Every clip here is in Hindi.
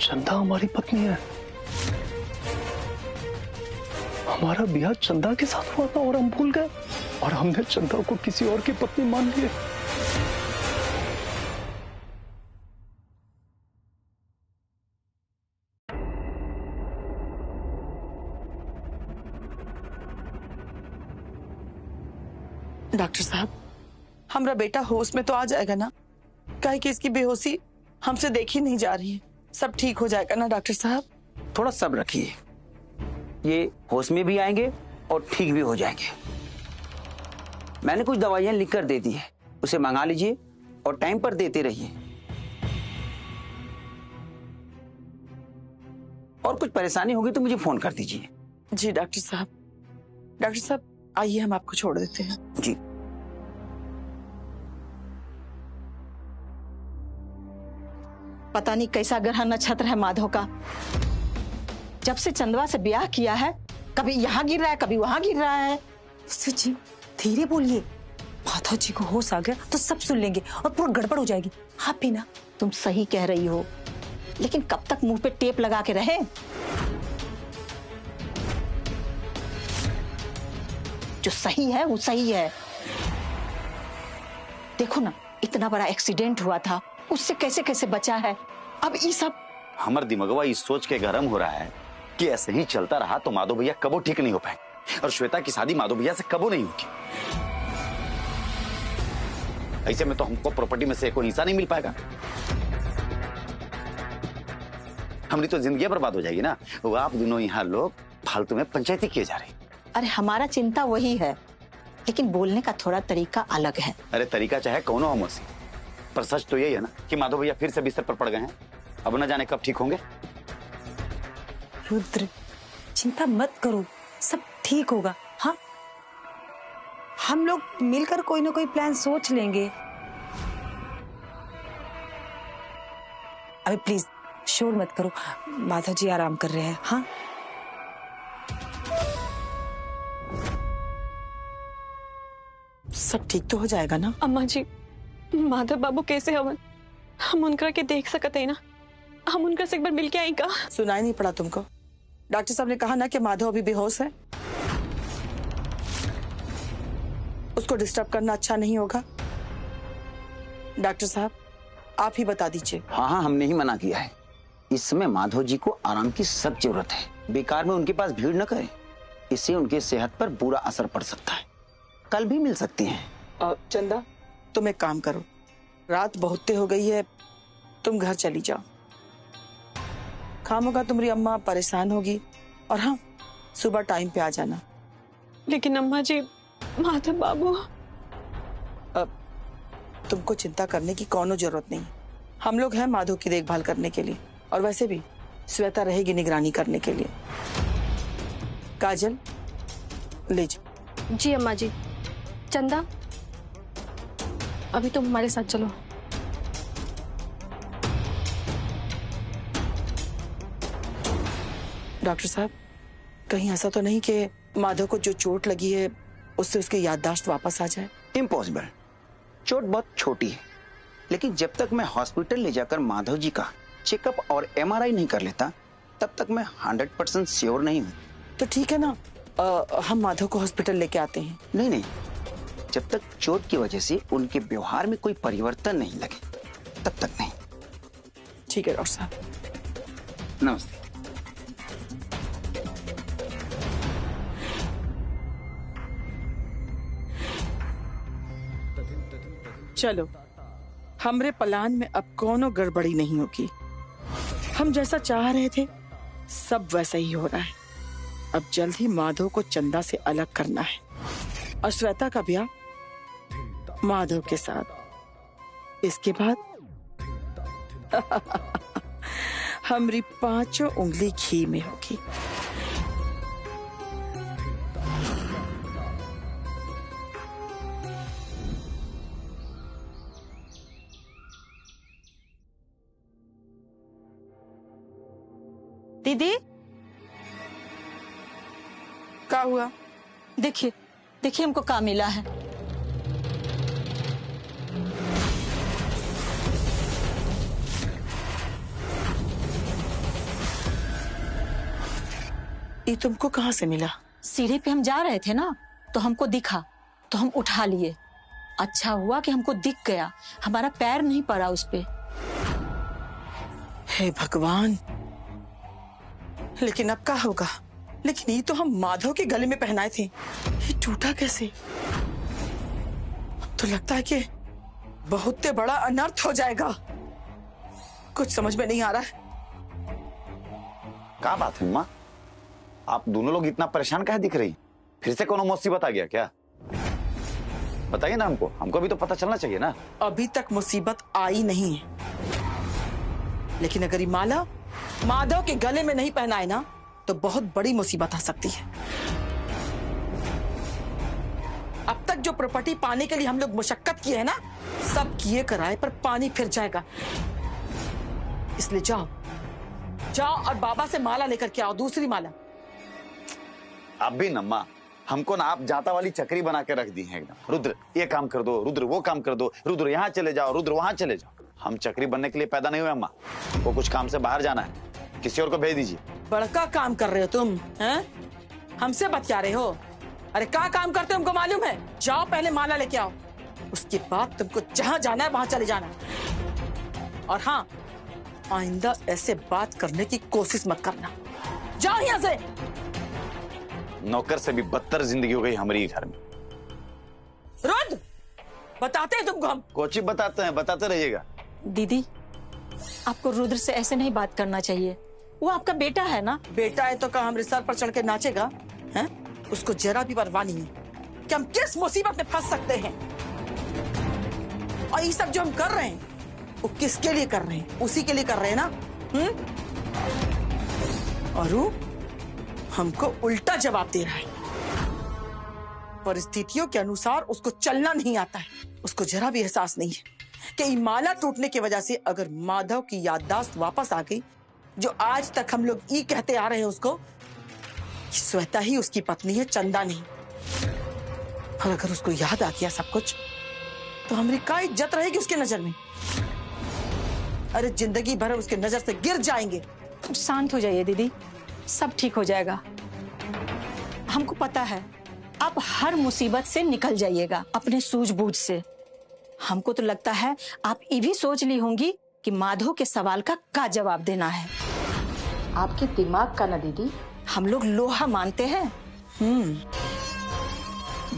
चंदा हमारी पत्नी है। हमारा ब्याह चंदा के साथ हुआ था और हम भूल गए, और हमने चंदा को किसी और की पत्नी मान लिए। डॉक्टर साहब, हमारा बेटा होश में तो आ जाएगा ना? काहे कि इसकी बेहोशी हमसे देखी नहीं जा रही है। सब ठीक हो जाएगा ना डॉक्टर साहब? थोड़ा सब्र रखिए, ये होश में भी आएंगे और ठीक भी हो जाएंगे। मैंने कुछ दवाइयां लिख कर दे दी है, उसे मंगा लीजिए और टाइम पर देते रहिए। और कुछ परेशानी होगी तो मुझे फोन कर दीजिए। जी डॉक्टर साहब। डॉक्टर साहब आइए, हम आपको छोड़ देते हैं। जी। पता नहीं कैसा ग्रह नक्षत्र है माधव का। जब से चंदवा से ब्याह किया है, कभी यहाँ गिर रहा है, कभी वहां गिर रहा है। जी धीरे बोलिए, माधव जी को होश आ गया तो सब सुन लेंगे और पूरा गड़बड़ हो जाएगी। आप भी ना। तुम सही कह रही हो, लेकिन कब तक मुंह पे टेप लगा के रहे? जो सही है वो सही है। देखो ना, इतना बड़ा एक्सीडेंट हुआ था, उससे कैसे कैसे बचा है। अब ये सब हमारा दिमागवा इस सोच के गरम हो रहा है कि ऐसे ही चलता रहा तो माधव भैया कबो ठीक नहीं हो पाए, और श्वेता की शादी माधव भैया से कबो नहीं होगी। ऐसे में तो हमको प्रॉपर्टी में से कोई हिस्सा नहीं मिल पाएगा। हमारी तो जिंदगी बर्बाद हो जाएगी ना। वो आप दोनों यहाँ लोग फालतू में पंचायती किए जा रहे। अरे हमारा चिंता वही है, लेकिन बोलने का थोड़ा तरीका अलग है। अरे तरीका चाहे कौन हो मौसी, पर सच तो यही है ना कि माधव भैया फिर से बिस्तर पर पड़ गए हैं। अब न जाने कब ठीक होंगे। रुद्र चिंता मत करो, सब ठीक होगा। हाँ, हम लोग मिलकर कोई ना कोई प्लान सोच लेंगे। अभी प्लीज शोर मत करो, माधव जी आराम कर रहे हैं। हाँ सब ठीक तो हो जाएगा ना? अम्मा जी, माधव बाबू कैसे हवन? हम उनका के देख सकते हैं ना? हम उनका से एक बार मिल के आए का? सुनाई नहीं पड़ा तुमको? डॉक्टर साहब ने कहा ना कि माधव अभी बेहोश है। उसको डिस्टर्ब करना अच्छा नहीं होगा। डॉक्टर साहब आप ही बता दीजिए। हाँ, हमने ही मना किया है। इस समय माधव जी को आराम की सख्त जरूरत है। बेकार में उनके पास भीड़ न करें, इससे उनके सेहत पर बुरा असर पड़ सकता है। कल भी मिल सकती हैं। चंदा तुम एक काम करो, रात बहुत हो गई है, तुम घर चली जाओ। खामोगा तुम्हारी अम्मा परेशान होगी। और हाँ, सुबह टाइम पे आ जाना। लेकिन अम्मा जी, माधव बाबू। तुमको चिंता करने की कोनो जरूरत नहीं। हम लोग हैं माधव की देखभाल करने के लिए, और वैसे भी श्वेता रहेगी निगरानी करने के लिए। काजल ले जाओ। जी अम्मा जी। चंदा अभी तुम हमारे साथ चलो। डॉक्टर साहब कहीं ऐसा तो नहीं कि माधव को जो चोट लगी है उससे उसकी याददाश्त वापस आ जाए? इम्पॉसिबल। चोट बहुत छोटी है, लेकिन जब तक मैं हॉस्पिटल ले जाकर माधव जी का चेकअप और MRI नहीं कर लेता तब तक मैं 100% श्योर नहीं हूँ। तो ठीक है ना, हम माधव को हॉस्पिटल लेके आते हैं। नहीं, जब तक चोट की वजह से उनके व्यवहार में कोई परिवर्तन नहीं लगे तब तक नहीं। ठीक है डॉक्टर साहब। नमस्ते। चलो, हमरे प्लान में अब कोनो गड़बड़ी नहीं होगी। हम जैसा चाह रहे थे सब वैसा ही हो रहा है। अब जल्द ही माधव को चंदा से अलग करना है, और श्वेता का ब्याह माधव के साथ। इसके बाद हमारी 5 उंगली घी में होगी। दीदी क्या हुआ? देखिए देखिए हमको क्या मिला है। ये तुमको कहाँ से मिला? सीढ़ी पे हम जा रहे थे ना, तो हमको दिखा, तो हम उठा लिए। अच्छा हुआ कि हमको दिख गया, हमारा पैर नहीं पड़ा उस पे। हे भगवान, लेकिन अब क्या होगा? लेकिन ये तो हम माधव के गले में पहनाए थे, ये टूटा कैसे? तो लगता है कि बहुत बड़ा अनर्थ हो जाएगा। कुछ समझ में नहीं आ रहा है। क्या बात है माँ, आप दोनों लोग इतना परेशान काहे दिख रही? फिर से कोनो मुसीबत आ गया क्या? बताइए ना हमको, हमको भी तो पता चलना चाहिए ना। अभी तक मुसीबत आई नहीं है, लेकिन अगर ये माला माधव के गले में नहीं पहनाए ना, तो बहुत बड़ी मुसीबत आ सकती है। अब तक जो प्रॉपर्टी पाने के लिए हम लोग मुशक्कत किए हैं ना, सब किए कराए पर पानी फिर जाएगा। इसलिए जाओ जाओ और बाबा से माला लेकर के आओ, दूसरी माला। आप भी ना माँ, हमको ना आप जाता वाली चक्री बना के रख दी है एकदम। रुद्र ये काम कर दो, रुद्र वो काम कर दो, रुद्र यहाँ चले जाओ, रुद्र वहां चले जाओ। हम चक्री बनने के लिए पैदा नहीं हुए अम्मा, वो कुछ काम से बाहर जाना है, किसी और को भेज दीजिए। बड़का काम कर रहे हो तुम, हैं? हमसे बतिया रहे हो? अरे क्या काम करते हो हमको मालूम है। जाओ पहले माला लेके आओ, उसके बाद तुमको जहां जाना है वहां चले जाना। और हाँ, आइंदा ऐसे बात करने की कोशिश मत करना। जाओ यहाँ से। नौकर से भी बदतर जिंदगी हो गई हमारी घर में। रुद्र, बताते हैं तुमको हम। कोची बताते हैं, बताते रहिएगा। दीदी, आपको रुद्र से ऐसे नहीं बात करना चाहिए, वो आपका बेटा है ना। बेटा है तो क्या हमारे सर पर चढ़ के नाचेगा? हैं? उसको जरा भी परवाह नहीं है कि हम किस मुसीबत में फंस सकते हैं। और ये सब जो हम कर रहे हैं, वो किसके लिए कर रहे हैं? उसी के लिए कर रहे हैं ना। और वो हमको उल्टा जवाब दे रहा है। परिस्थितियों के अनुसार उसको चलना नहीं आता है। उसको जरा भी एहसास नहीं है कि माला टूटने की वजह से अगर माधव की याददाश्त वापस आ गई, जो आज तक हम लोग ये कहते आ रहे हैं उसको कि श्वेता ही उसकी पत्नी है, चंदा नहीं। और अगर उसको याद आ गया सब कुछ, तो हमारी क्या इज्जत रहेगी उसके नजर में? अरे जिंदगी भर उसके नजर से गिर जाएंगे। शांत हो जाइए दीदी, सब ठीक हो जाएगा। हमको पता है आप हर मुसीबत से निकल जाइएगा अपने सूझबूझ से। हमको तो लगता है आप ये भी सोच ली होंगी कि माधव के सवाल का क्या जवाब देना है। आपके दिमाग का ना दीदी, हम लोग लोहा मानते हैं।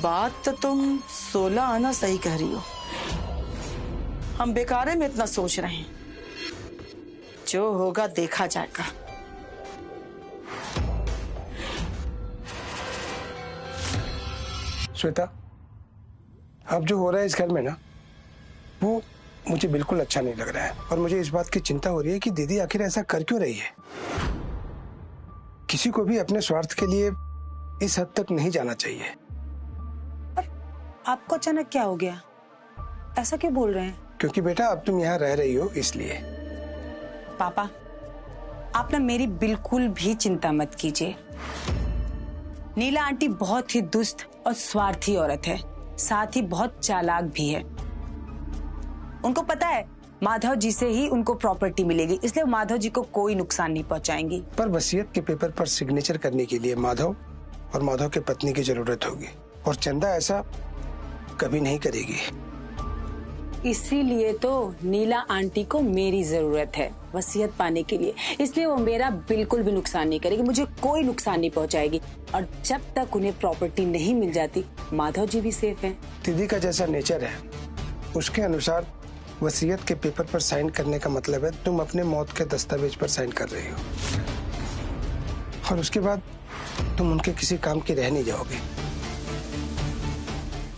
बात तो तुम 16 आना सही कह रही हो। हम बेकारे में इतना सोच रहे हैं, जो होगा देखा जाएगा। श्वेता, अब जो हो रहा है इस घर में ना, वो मुझे बिल्कुल अच्छा नहीं लग रहा है। और मुझे इस बात की चिंता हो रही है कि दीदी आखिर ऐसा कर क्यों रही है। किसी को भी अपने स्वार्थ के लिए इस हद तक नहीं जाना चाहिए। आपको अचानक क्या हो गया? ऐसा क्यों बोल रहे हैं? क्योंकि बेटा अब तुम यहाँ रह रही हो इसलिए। पापा, आप ना मेरी बिल्कुल भी चिंता मत कीजिए। नीला आंटी बहुत ही दुष्ट और स्वार्थी औरत है, साथ ही बहुत चालाक भी है। उनको पता है माधव जी से ही उनको प्रॉपर्टी मिलेगी, इसलिए माधव जी को कोई नुकसान नहीं पहुंचाएंगी। पर वसीयत के पेपर पर सिग्नेचर करने के लिए माधव और माधव के पत्नी की जरूरत होगी, और चंदा ऐसा कभी नहीं करेगी। इसीलिए तो नीला आंटी को मेरी जरूरत है वसीयत पाने के लिए, इसलिए वो मेरा बिल्कुल भी नुकसान नहीं करेगी, मुझे कोई नुकसान नहीं पहुंचाएगी। और जब तक उन्हें प्रॉपर्टी नहीं मिल जाती, माधव जी भी सेफ हैं। दीदी का जैसा नेचर है, उसके अनुसार वसीयत के पेपर पर साइन करने का मतलब है तुम अपने मौत के दस्तावेज पर साइन कर रही हो, और उसके बाद तुम उनके किसी काम की रह नहीं जाओगे।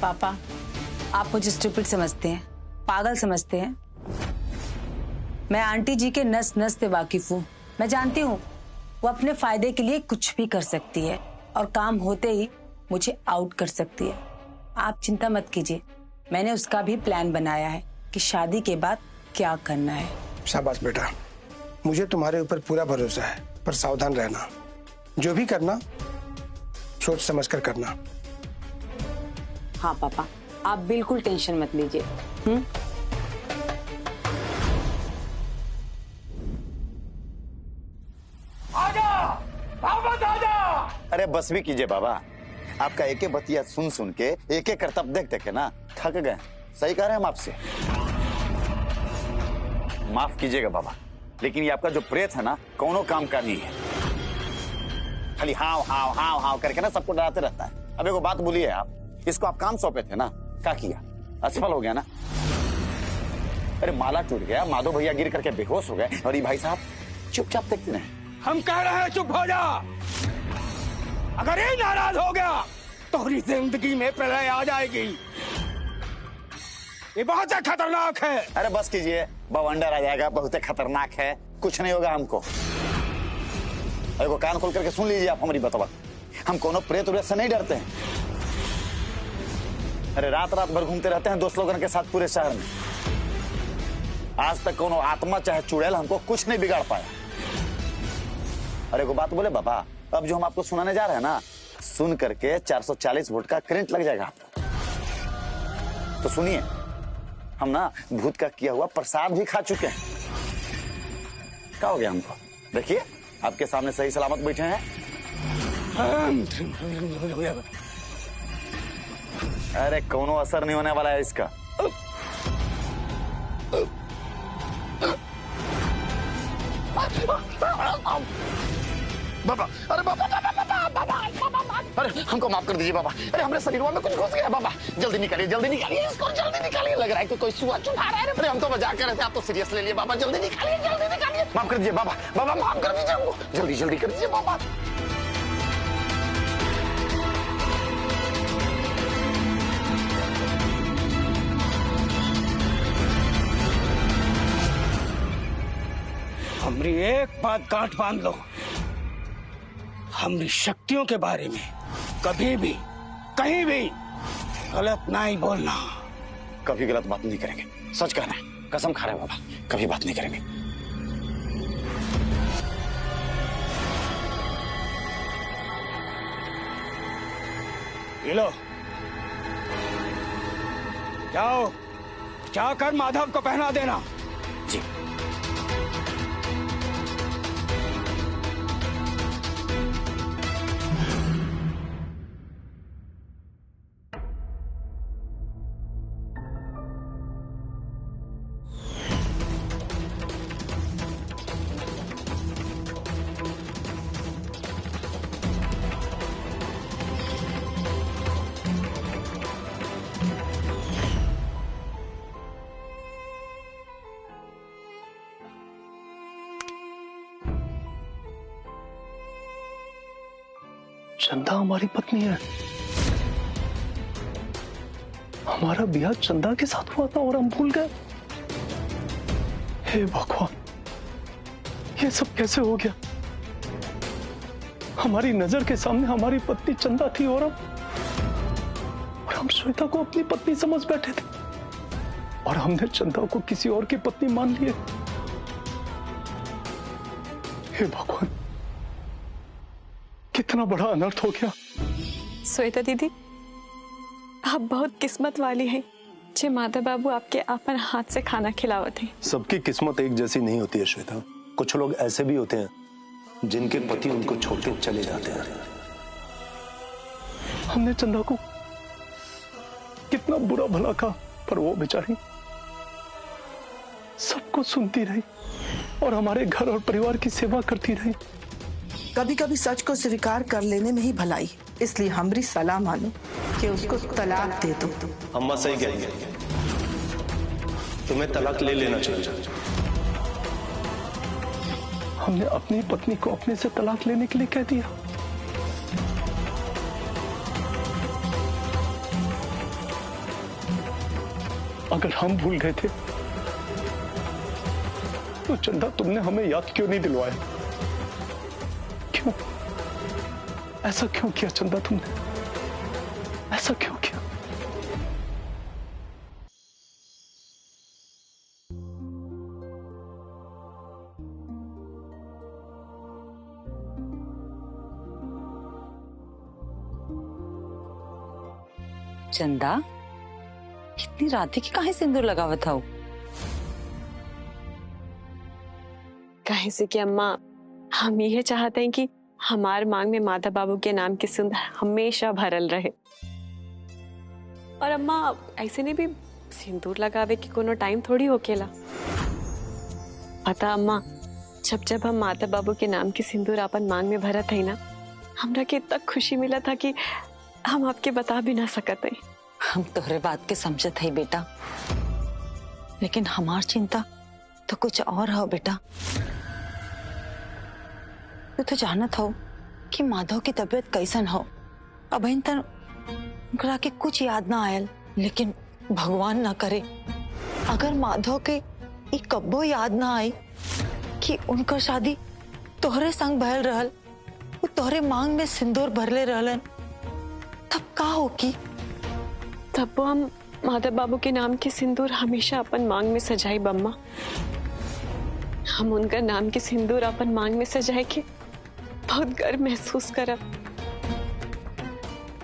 पापा, आप मुझे स्टूपिड समझते हैं, पागल समझते हैं। मैं आंटी जी के नस नस से वाकिफ हूँ। मैं जानती हूँ वो अपने फायदे के लिए कुछ भी कर सकती है, और काम होते ही मुझे आउट कर सकती है। आप चिंता मत कीजिए, मैंने उसका भी प्लान बनाया है कि शादी के बाद क्या करना है। शाबाश बेटा, मुझे तुम्हारे ऊपर पूरा भरोसा है, पर सावधान रहना। जो भी करना सोच समझ कर करना। हाँ पापा, आप बिल्कुल टेंशन मत लीजिए। आजा, वापस आजा। अरे बस भी कीजिए बाबा, आपका एक एक बतिया सुन सुन के, एक एक करतब देख देख के ना थक गए। सही कह रहे हैं हम आपसे। माफ कीजिएगा बाबा, लेकिन ये आपका जो प्रेत है ना, कोनो काम का नहीं है। खाली हाव हाव हाव हाव करके ना सबको डराते रहता है। अब एक बात बोलिए, आप इसको आप काम सौंपे थे ना, क्या किया? असफल हो गया ना। अरे माला टूट गया, माधव भैया गिर करके बेहोश हो गए, और ये भाई साहब चुपचाप देखते रहे। हम कह रहे हैं चुप हो जा। अगर ये नाराज हो गया तो हमारी जिंदगी में प्रलय आ जाएगी। ये बहुत खतरनाक है। अरे बस कीजिए, बवंडर आ जाएगा, बहुत खतरनाक है, कुछ नहीं होगा हमको। अरे वो कान खोल करके सुन लीजिए आप हमारी बतवा, हम कोनो प्रेत उरेत से नहीं डरते हैं। अरे रात रात भर घूमते रहते हैं दोस्त लोगों के साथ पूरे शहर में। आज तक कोनो आत्मा चाहे चुड़ैल हमको कुछ नहीं बिगाड़ पाया। अरे वो बात बोले बाबा, अब जो हम आपको सुनाने जा रहे हैं ना, सुन करके 440 वोल्ट का करंट लग जाएगा आपको। तो सुनिए, हम ना भूत का किया हुआ प्रसाद भी खा चुके हैं। क्या हो गया हमको? देखिए आपके सामने सही सलामत बैठे हैं। अरे कोनो असर नहीं होने वाला है इसका। बाबा, अरे बाबा, अरे हमको माफ कर दीजिए बाबा। अरे हमारे शरीर में कुछ घुस गया बाबा, जल्दी निकालिए इसको, जल्दी निकालिए। लग रहा है कि कोई सुआ चुभा रहा है। अरे हम तो मजाक कर रहे थे, आप तो सीरियस ले लिए बाबा। जल्दी निकालिए। माफ कर दीजिए बाबा, बाबा माफ कर दीजिए हमको, जल्दी कर दीजिए बाबा। हमारी एक बात गांठ बांध लो, हमारी शक्तियों के बारे में कभी भी कहीं भी गलत नहीं बोलना। कभी गलत बात नहीं करेंगे, सच कहना है, कसम खा रहे हैं बाबा, कभी बात नहीं करेंगे। ये लो, जाओ जाकर माधव को पहना देना। जी। चंदा हमारी पत्नी है। हमारा ब्याह चंदा के साथ हुआ था और हम भूल गए। हे भगवान, ये सब कैसे हो गया? हमारी नजर के सामने हमारी पत्नी चंदा थी और हम श्वेता को अपनी पत्नी समझ बैठे थे, और हमने चंदा को किसी और की पत्नी मान लिए। हे भगवान, कितना बड़ा अनर्थ हो गया। श्वेता दीदी, आप बहुत किस्मत वाली हैं जे माधव बाबू आपके अपन हाथ से खाना खिलावत हैं। सबकी किस्मत एक जैसी नहीं होती है श्वेता। कुछ लोग ऐसे भी होते हैं जिनके पति उनको छोड़ के चले जाते हैं। हमने चंदा को कितना बुरा भला कहा, पर वो बेचारी सबको सुनती रही और हमारे घर और परिवार की सेवा करती रही। कभी कभी सच को स्वीकार कर लेने में ही भलाई, इसलिए हमारी सलाह मानो कि उसको तलाक दे दो। अम्मा सही कहेंगे, तुम्हें तलाक ले लेना चाहिए। हमने अपनी पत्नी को अपने से तलाक लेने के लिए कह दिया। अगर हम भूल गए थे तो चंदा तुमने हमें याद क्यों नहीं दिलवाया? क्यों ऐसा क्यों किया चंदा? तुमने ऐसा क्यों किया? चंदा, इतनी रात की काहे सिंदूर लगावा था? कहे से कि अम्मा, हम ये चाहते हैं कि हमार मांग में माधव बाबू के नाम की सिंदूर हमेशा भरल रहे। और अम्मा ऐसे ने भी सिंदूर लगावे की कोनो टाइम थोड़ी होकेला। पता अम्मा, जब जब हम माधव बाबू के नाम की सिंदूर अपन मांग में भरत है ना, हमरा के इतना खुशी मिला था कि हम आपके बता भी ना सकत है। हम तोहरे बात के समझत है बेटा, लेकिन हमार चिंता तो कुछ और हो बेटा। तू तो जानत हो कि माधव की तबीयत कैसन हो। अब तक उनकरा के कुछ याद ना आयल, लेकिन भगवान ना करे अगर माधव के ये कब्बो याद ना आई कि उनकर शादी तोहरे संग भयल रहल, वो तोहरे मांग में सिंदूर भरले रहलन, तब का होगी? तब वो हम माधव बाबू के नाम की सिंदूर हमेशा अपन मांग में सजाई बम्मा। हम उनका नाम की सिंदूर अपन मांग में सजाए के बहुत गर्व महसूस करब।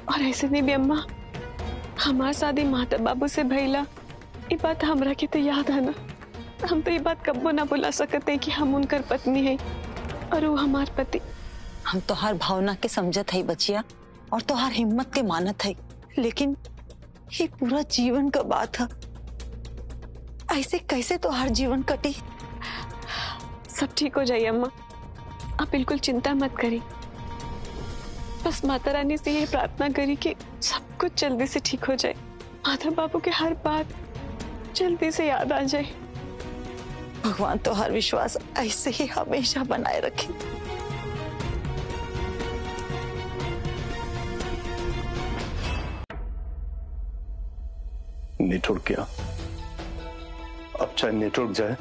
और ऐसे नहीं भी अम्मा, हमार शादी माधव बाबू से भइला, ये बात हमरा के तो याद है ना। हम तो ये बात कब्बो ना भुला सकते कि हम उनकर पत्नी है और वो हमार पति। हम तोहार भावना के समझत है बचिया, और तोहार हिम्मत के मानत है, लेकिन ये पूरा जीवन का बात है। ऐसे कैसे तोहार जीवन कटी? सब ठीक हो जाइए अम्मा, आप बिल्कुल चिंता मत करिए। बस माता रानी से ये प्रार्थना करी कि सब कुछ जल्दी से ठीक हो जाए, माधव बाबू के हर बात जल्दी से याद आ जाए। भगवान तो हर विश्वास ऐसे ही हमेशा बनाए रखे। नेटवर्क क्या? अब चाहे नेटवर्क जाए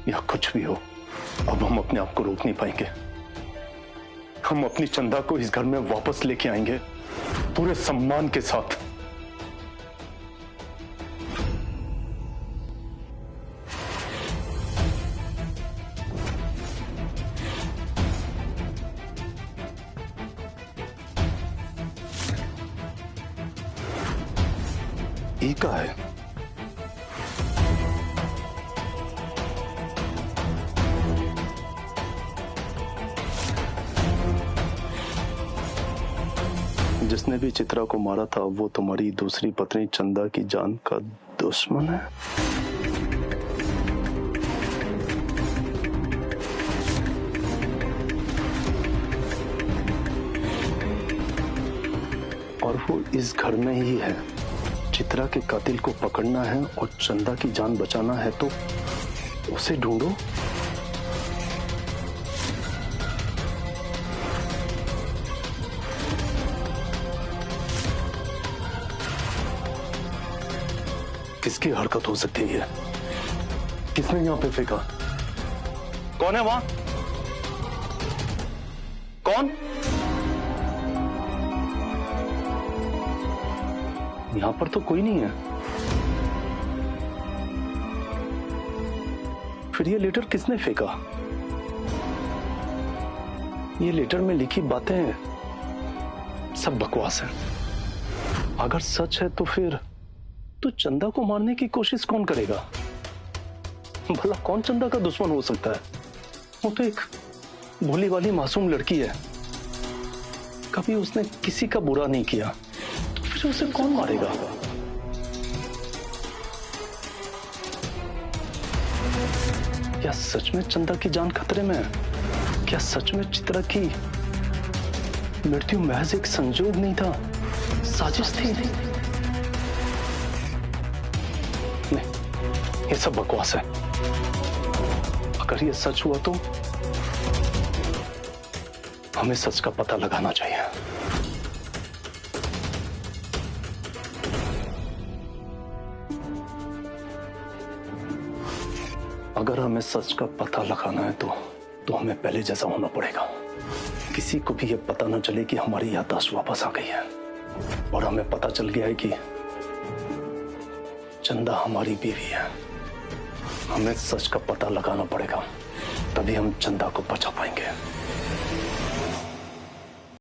या कुछ भी हो, अब हम अपने आप को रोक नहीं पाएंगे। हम अपनी चंदा को इस घर में वापस लेके आएंगे पूरे सम्मान के साथ। ई का है? जिसने भी चित्रा को मारा था वो तुम्हारी दूसरी पत्नी चंदा की जान का दुश्मन है। और वो इस घर में ही है। चित्रा के कातिल को पकड़ना है और चंदा की जान बचाना है तो उसे ढूंढो। किसकी हरकत हो सकती है? किसने यहां पे फेंका? कौन है वहां? कौन? यहां पर तो कोई नहीं है। फिर ये लेटर किसने फेंका? ये लेटर में लिखी बातें सब बकवास है। अगर सच है तो फिर तो चंदा को मारने की कोशिश कौन करेगा? भला कौन चंदा का दुश्मन हो सकता है? वो तो एक भोली वाली मासूम लड़की है, कभी उसने किसी का बुरा नहीं किया, तो फिर उसे कौन मारेगा? क्या सच में चंदा की जान खतरे में है? क्या सच में चित्रा की मृत्यु महज एक संजोग नहीं था, साजिश थी? ये सब बकवास है। अगर ये सच हुआ तो हमें सच का पता लगाना चाहिए। अगर हमें सच का पता लगाना है तो हमें पहले जैसा होना पड़ेगा। किसी को भी ये पता ना चले कि हमारी याददाश्त वापस आ गई है और हमें पता चल गया है कि चंदा हमारी बीवी है। हमें सच का पता लगाना पड़ेगा, तभी हम चंदा को बचा पाएंगे।